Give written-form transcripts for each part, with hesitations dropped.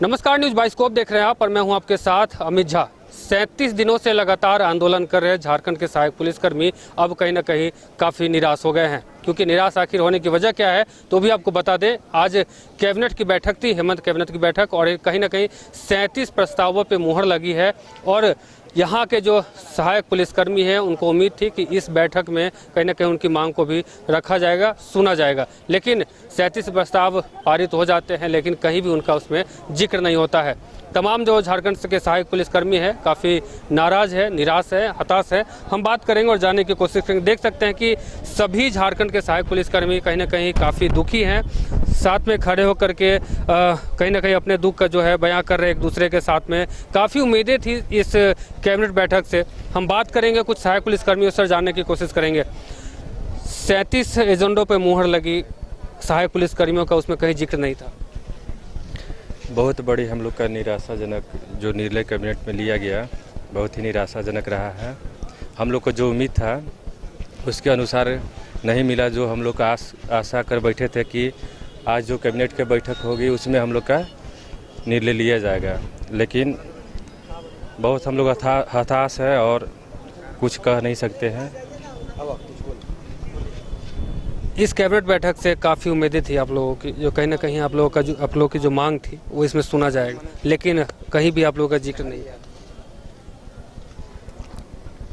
नमस्कार, news bioscope देख रहे हैं आप और मैं हूं आपके साथ अमित झा। 37 दिनों से लगातार आंदोलन कर रहे झारखंड के सहायक पुलिसकर्मी अब कहीं ना कहीं काफ़ी निराश हो गए हैं। क्योंकि निराश आखिर होने की वजह क्या है तो भी आपको बता दें, आज कैबिनेट की बैठक थी, हेमंत कैबिनेट की बैठक, और कहीं ना कहीं 37 प्रस्तावों पर मुहर लगी है। और यहाँ के जो सहायक पुलिसकर्मी हैं उनको उम्मीद थी कि इस बैठक में कहीं ना कहीं उनकी मांग को भी रखा जाएगा, सुना जाएगा। लेकिन 37 प्रस्ताव पारित हो जाते हैं लेकिन कहीं भी उनका उसमें जिक्र नहीं होता है। तमाम जो झारखंड के सहायक पुलिसकर्मी हैं काफ़ी नाराज़ है, निराश है, हताश है। हम बात करेंगे और जानने की कोशिश करेंगे। देख सकते हैं कि सभी झारखंड के सहायक पुलिसकर्मी कहीं ना कहीं काफ़ी दुखी हैं, साथ में खड़े होकर के कहीं ना कहीं अपने दुख का जो है बयां कर रहे एक दूसरे के साथ में। काफ़ी उम्मीदें थी इस कैबिनेट बैठक से। हम बात करेंगे कुछ सहायक पुलिसकर्मियों से जानने की कोशिश करेंगे। 37 एजेंडों पर मुहर लगी सहायक पुलिसकर्मियों का, उसमें कहीं जिक्र नहीं था। बहुत बड़ी हम लोग का निराशाजनक जो निर्णय कैबिनेट में लिया गया, बहुत ही निराशाजनक रहा है। हम लोग को जो उम्मीद था उसके अनुसार नहीं मिला। जो हम लोग का आशा कर बैठे थे कि आज जो कैबिनेट की बैठक होगी उसमें हम लोग का निर्णय लिया जाएगा, लेकिन बहुत हम लोग हताश है और कुछ कह नहीं सकते हैं। इस कैबिनेट बैठक से काफ़ी उम्मीदें थी आप लोगों की, जो कहीं ना कहीं आप लोगों की जो मांग थी वो इसमें सुना जाएगा, लेकिन कहीं भी आप लोगों का जिक्र नहीं है।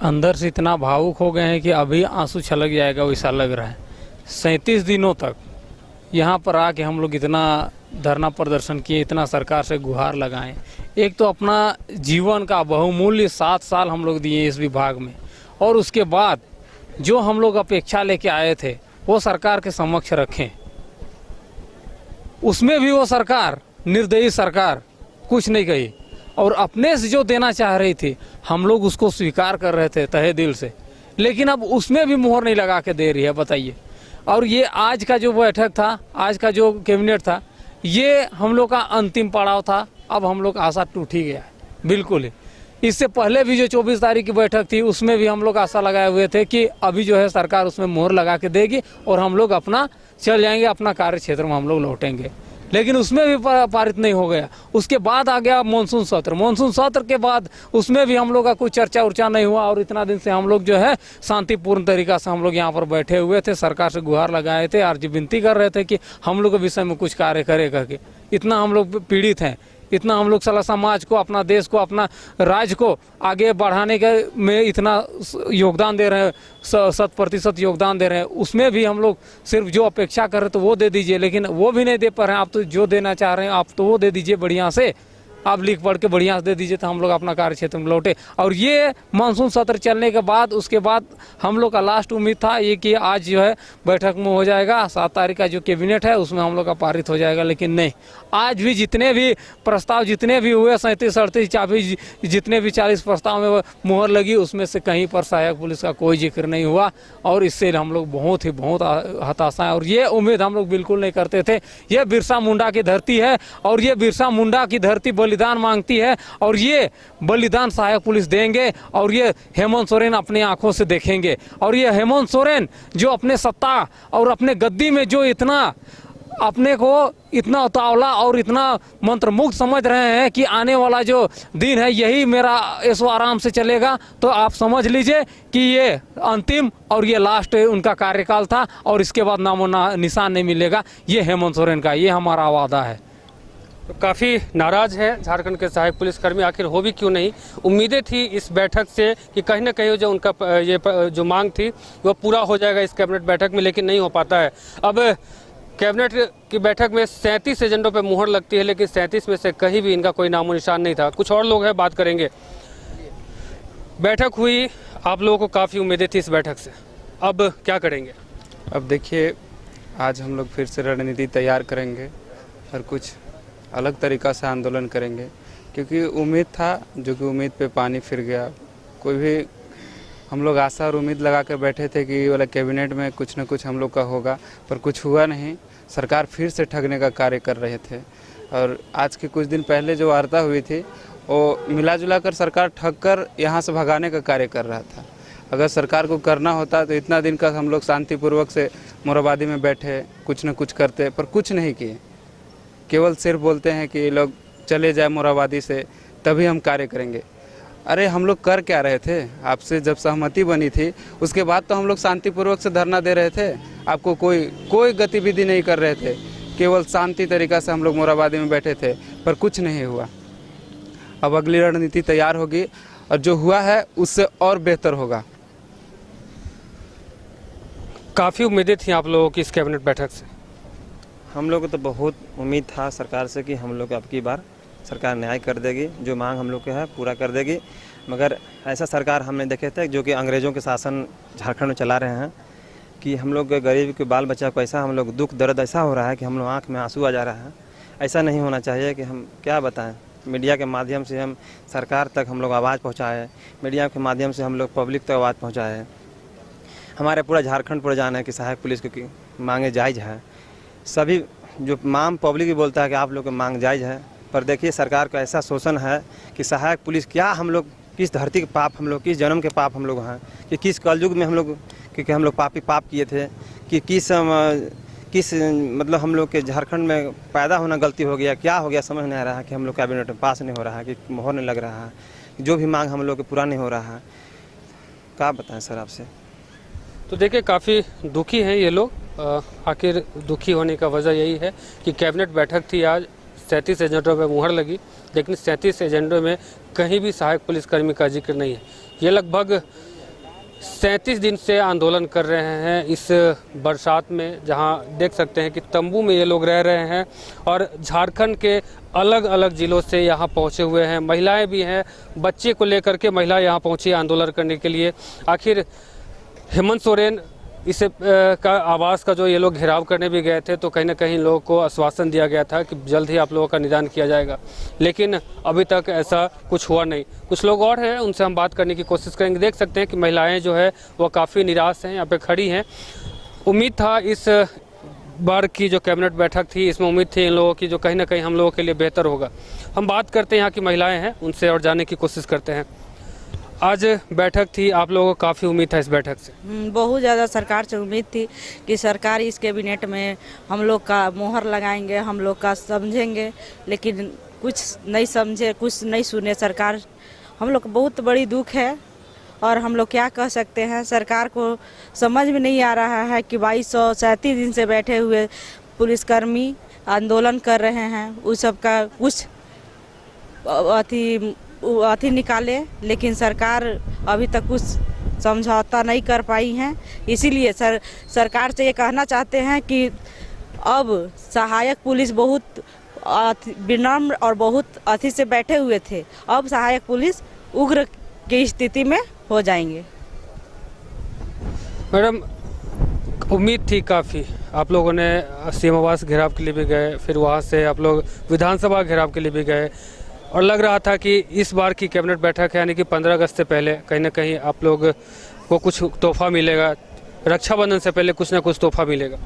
अंदर से इतना भावुक हो गए हैं कि अभी आंसू छलक जाएगा वैसा लग रहा है। 37 दिनों तक यहाँ पर आके हम लोग इतना धरना प्रदर्शन किए, इतना सरकार से गुहार लगाएं। एक तो अपना जीवन का बहुमूल्य 7 साल हम लोग दिए इस विभाग में, और उसके बाद जो हम लोग अपेक्षा लेके आए थे वो सरकार के समक्ष रखें। उसमें भी वो सरकार, निर्दयी सरकार, कुछ नहीं कही, और अपने से जो देना चाह रही थी हम लोग उसको स्वीकार कर रहे थे तहे दिल से, लेकिन अब उसमें भी मुहर नहीं लगा के दे रही है, बताइए। और ये आज का जो बैठक था, आज का जो कैबिनेट था, ये हम लोग का अंतिम पड़ाव था। अब हम लोग आशा टूट ही गया है बिल्कुल ही। इससे पहले भी जो 24 तारीख की बैठक थी उसमें भी हम लोग आशा लगाए हुए थे कि अभी जो है सरकार उसमें मोहर लगा के देगी और हम लोग अपना चल जाएंगे, अपना कार्य क्षेत्र में हम लोग लौटेंगे, लेकिन उसमें भी पारित नहीं हो गया। उसके बाद आ गया मानसून सत्र। मानसून सत्र के बाद उसमें भी हम लोग का कोई चर्चा उर्चा नहीं हुआ, और इतना दिन से हम लोग जो है शांतिपूर्ण तरीका से हम लोग यहाँ पर बैठे हुए थे, सरकार से गुहार लगाए थे और विनती कर रहे थे कि हम लोग के विषय में कुछ कार्य करे करके। इतना हम लोग पीड़ित हैं, इतना हम लोग साला समाज को, अपना देश को, अपना राज्य को आगे बढ़ाने के में इतना योगदान दे रहे हैं, 100% योगदान दे रहे हैं। उसमें भी हम लोग सिर्फ जो अपेक्षा कर रहे तो वो दे दीजिए, लेकिन वो भी नहीं दे पा रहे हैं। आप तो जो देना चाह रहे हैं आप तो वो दे दीजिए बढ़िया से, आप लिख पढ़ के बढ़िया से दे दीजिए तो हम लोग अपना कार्य क्षेत्र में लौटे। और ये मानसून सत्र चलने के बाद उसके बाद हम लोग का लास्ट उम्मीद था ये कि आज जो है बैठक में हो जाएगा, 7 तारीख का जो कैबिनेट है उसमें हम लोग का पारित हो जाएगा, लेकिन नहीं। आज भी जितने भी प्रस्ताव जितने भी हुए, 37, 38, 40, जितने भी 40 प्रस्ताव में मुहर लगी, उसमें से कहीं पर सहायक पुलिस का कोई जिक्र नहीं हुआ, और इससे हम लोग बहुत हताशा है। और ये उम्मीद हम लोग बिल्कुल नहीं करते थे। ये बिरसा मुंडा की धरती है और ये बिरसा मुंडा की धरती बलिदान मांगती है, और ये बलिदान सहायक पुलिस देंगे, और ये हेमंत सोरेन अपनी आंखों से देखेंगे। और ये हेमंत सोरेन जो अपने सत्ता और अपने गद्दी में जो इतना अपने को इतना उतावला और इतना मंत्रमुग्ध समझ रहे हैं कि आने वाला जो दिन है यही मेरा ऐसो आराम से चलेगा, तो आप समझ लीजिए कि ये अंतिम और ये लास्ट उनका कार्यकाल था, और इसके बाद नामो निशान नहीं मिलेगा ये हेमंत सोरेन का। ये हमारा वादा है। तो काफ़ी नाराज़ है झारखंड के सहायक पुलिसकर्मी, आखिर हो भी क्यों नहीं। उम्मीदें थी इस बैठक से कि कहीं ना कहीं जो उनका ये जो मांग थी वो पूरा हो जाएगा इस कैबिनेट बैठक में, लेकिन नहीं हो पाता है। अब कैबिनेट की बैठक में 37 एजेंडों पर मुहर लगती है, लेकिन 37 में से कहीं भी इनका कोई नामो निशान नहीं था। कुछ और लोग हैं, बात करेंगे। बैठक हुई, आप लोगों को काफ़ी उम्मीदें थी इस बैठक से, अब क्या करेंगे? अब देखिए, आज हम लोग फिर से रणनीति तैयार करेंगे और कुछ अलग तरीक़ा से आंदोलन करेंगे, क्योंकि उम्मीद था जो कि उम्मीद पे पानी फिर गया। कोई भी हम लोग आशा और उम्मीद लगा कर बैठे थे कि वाला कैबिनेट में कुछ न कुछ हम लोग का होगा, पर कुछ हुआ नहीं। सरकार फिर से ठगने का कार्य कर रहे थे। और आज के कुछ दिन पहले जो वार्ता हुई थी वो मिला जुला कर सरकार ठग कर यहाँ से भगाने का कार्य कर रहा था। अगर सरकार को करना होता तो इतना दिन का हम लोग शांतिपूर्वक से मोराबादी में बैठे कुछ न कुछ करते, पर कुछ नहीं किए। केवल सिर्फ बोलते हैं कि ये लोग चले जाए मोराबादी से तभी हम कार्य करेंगे। अरे हम लोग कर क्या रहे थे? आपसे जब सहमति बनी थी उसके बाद तो हम लोग शांतिपूर्वक से धरना दे रहे थे, आपको कोई गतिविधि नहीं कर रहे थे, केवल शांति तरीका से हम लोग मोराबादी में बैठे थे, पर कुछ नहीं हुआ। अब अगली रणनीति तैयार होगी और जो हुआ है उससे और बेहतर होगा। काफ़ी उम्मीदें थी आप लोगों की इस कैबिनेट बैठक से? हम लोग को तो बहुत उम्मीद था सरकार से कि हम लोग अब की बार सरकार न्याय कर देगी, जो मांग हम लोग के है पूरा कर देगी। मगर ऐसा सरकार हमने देखे थे जो कि अंग्रेज़ों के शासन झारखंड में चला रहे हैं कि हम लोग गरीब के बाल बच्चा को ऐसा हम लोग दुख दर्द ऐसा हो रहा है कि हम लोग आँख में आंसू आ जा रहा है। ऐसा नहीं होना चाहिए कि हम क्या बताएं। मीडिया के माध्यम से हम सरकार तक हम लोग आवाज़ पहुँचाए, मीडिया के माध्यम से हम लोग पब्लिक तक आवाज़ पहुँचाए। हमारे पूरा झारखंड पूरा जाना है कि सहायक पुलिस की मांगे जायज़ है। सभी जो माम पब्लिक भी बोलता है कि आप लोग की मांग जायज़ है, पर देखिए सरकार का ऐसा शोषण है कि सहायक पुलिस क्या हम लोग किस धरती के पाप हम लोग, किस जन्म के पाप हम लोग हैं, कि किस कलयुग में हम लोग क्योंकि हम लोग पाप किए थे, कि किस मतलब हम लोग के झारखंड में पैदा होना गलती हो गया, क्या हो गया समझ नहीं आ रहा है कि हम लोग कैबिनेट में पास नहीं हो रहा है, कि मोहर नहीं लग रहा है, जो भी मांग हम लोग के पूरा नहीं हो रहा है। क्या बताएं सर आपसे? तो देखिए काफ़ी दुखी हैं ये लोग। आखिर दुखी होने का वजह यही है कि कैबिनेट बैठक थी आज, 37 एजेंडों पर मुहर लगी, लेकिन 37 एजेंडों में कहीं भी सहायक पुलिसकर्मी का जिक्र नहीं है। ये लगभग 37 दिन से आंदोलन कर रहे हैं इस बरसात में, जहां देख सकते हैं कि तंबू में ये लोग रह रहे हैं और झारखंड के अलग अलग ज़िलों से यहाँ पहुँचे हुए हैं। महिलाएं भी हैं, बच्चे को लेकर के महिला यहाँ पहुँची आंदोलन करने के लिए। आखिर हेमंत सोरेन इसे का आवास का जो ये लोग घेराव करने भी गए थे, तो कहीं ना कहीं लोगों को आश्वासन दिया गया था कि जल्द ही आप लोगों का निदान किया जाएगा, लेकिन अभी तक ऐसा कुछ हुआ नहीं। कुछ लोग और हैं, उनसे हम बात करने की कोशिश करेंगे। देख सकते हैं कि महिलाएं जो है वो काफ़ी निराश हैं, यहाँ पे खड़ी हैं। उम्मीद था इस बार की जो कैबिनेट बैठक थी इसमें उम्मीद थी इन लोगों की जो कहीं ना कहीं हम लोगों के लिए बेहतर होगा। हम बात करते हैं यहाँ की महिलाएँ हैं, उनसे और जानने की कोशिश करते हैं। आज बैठक थी, आप लोगों को काफ़ी उम्मीद था इस बैठक से? बहुत ज़्यादा सरकार से उम्मीद थी कि सरकार इस कैबिनेट में हम लोग का मोहर लगाएंगे, हम लोग का समझेंगे, लेकिन कुछ नहीं समझे, कुछ नहीं सुने सरकार। हम लोग को बहुत बड़ी दुख है और हम लोग क्या कह सकते हैं। सरकार को समझ में नहीं आ रहा है कि 2237 दिन से बैठे हुए पुलिसकर्मी आंदोलन कर रहे हैं, उस सब का कुछ अथी निकाले, लेकिन सरकार अभी तक कुछ समझौता नहीं कर पाई हैं। इसीलिए सरकार से ये कहना चाहते हैं कि अब सहायक पुलिस बहुत विनम्र और बहुत अथी से बैठे हुए थे, अब सहायक पुलिस उग्र की स्थिति में हो जाएंगे। मैडम, उम्मीद थी काफ़ी, आप लोगों ने सीएम आवास घेराव के लिए भी गए, फिर वहाँ से आप लोग विधानसभा घेराव के लिए भी गए और लग रहा था कि इस बार की कैबिनेट बैठक है यानी कि 15 अगस्त से पहले कहीं ना कहीं आप लोग को कुछ तोहफा मिलेगा, रक्षाबंधन से पहले कुछ ना कुछ तोहफा मिलेगा।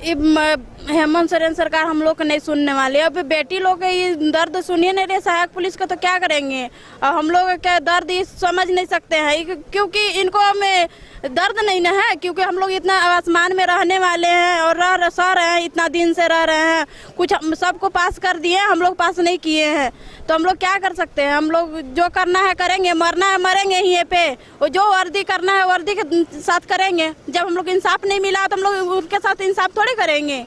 हेमंत सोरेन सरकार हम लोग को नहीं सुनने वाले। अब बेटी लोग का ये दर्द सुनिए नहीं रहे सहायक पुलिस का, तो क्या करेंगे? अब हम लोग क्या दर्द ये समझ नहीं सकते हैं, क्योंकि इनको हमें दर्द नहीं ना है, क्योंकि हम लोग इतना आसमान में रहने वाले हैं और सह रहे हैं, इतना दिन से रह रहे हैं, कुछ सबको पास कर दिए, हम लोग पास नहीं किए हैं, तो हम लोग क्या कर सकते हैं? हम लोग जो करना है करेंगे, मरना है मरेंगे यहीं पे, और जो वर्दी करना है वर्दी के साथ करेंगे। जब हम लोग इंसाफ नहीं मिला तो हम लोग उनके साथ इंसाफ थोड़ी करेंगे।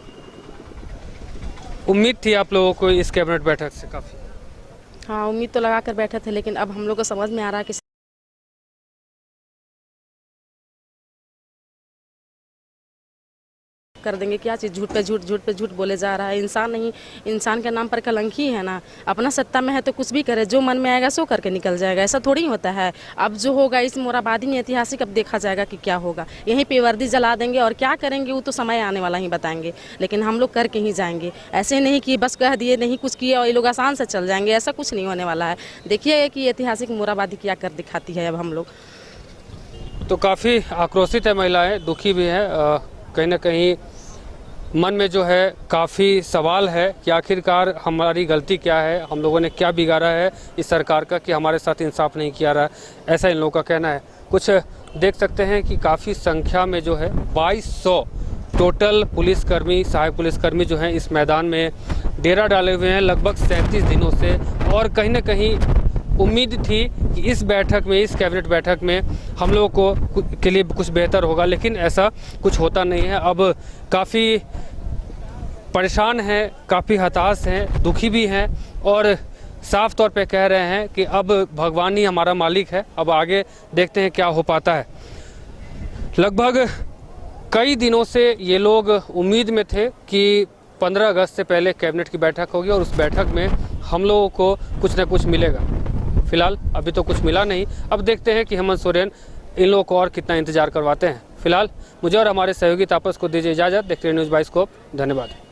उम्मीद थी आप लोगों को इस कैबिनेट बैठक से काफ़ी? हाँ, उम्मीद तो लगा कर बैठे थे, लेकिन अब हम लोग को समझ में आ रहा है कि कर देंगे क्या चीज़, झूठ पे झूठ बोले जा रहा है। इंसान नहीं, इंसान के नाम पर कलंकी है ना। अपना सत्ता में है तो कुछ भी करे, जो मन में आएगा सो करके निकल जाएगा, ऐसा थोड़ी होता है। अब जो होगा इस मोराबादी में ऐतिहासिक, अब देखा जाएगा कि क्या होगा। यहीं पे वर्दी जला देंगे और क्या करेंगे वो तो समय आने वाला ही बताएंगे, लेकिन हम लोग करके ही जाएंगे। ऐसे नहीं कि बस कह दिए नहीं कुछ किए और ये लोग आसान से चल जाएंगे, ऐसा कुछ नहीं होने वाला है। देखिए कि ऐतिहासिक मोराबादी क्या कर दिखाती है। अब हम लोग तो काफ़ी आक्रोशित है महिलाएं, दुखी भी हैं, कहीं ना कहीं मन में जो है काफ़ी सवाल है कि आखिरकार हमारी गलती क्या है, हम लोगों ने क्या बिगाड़ा है इस सरकार का कि हमारे साथ इंसाफ नहीं किया रहा, ऐसा इन लोगों का कहना है। कुछ देख सकते हैं कि काफ़ी संख्या में जो है 2200 टोटल पुलिसकर्मी, सहायक पुलिसकर्मी जो हैं इस मैदान में डेरा डाले हुए हैं लगभग 37 दिनों से। और कहीं ना कहीं उम्मीद थी कि इस बैठक में, इस कैबिनेट बैठक में हम लोगों को के लिए कुछ बेहतर होगा, लेकिन ऐसा कुछ होता नहीं है। अब काफ़ी परेशान हैं, काफ़ी हताश हैं, दुखी भी हैं और साफ तौर पे कह रहे हैं कि अब भगवान ही हमारा मालिक है, अब आगे देखते हैं क्या हो पाता है। लगभग कई दिनों से ये लोग उम्मीद में थे कि 15 अगस्त से पहले कैबिनेट की बैठक होगी और उस बैठक में हम लोगों को कुछ ना कुछ मिलेगा। फिलहाल अभी तो कुछ मिला नहीं। अब देखते हैं कि हेमंत सोरेन इन लोगों को और कितना इंतजार करवाते हैं। फिलहाल मुझे और हमारे सहयोगी तापस को दीजिए इजाज़त। देखते रहिए न्यूज़ बाइस्कोप। धन्यवाद।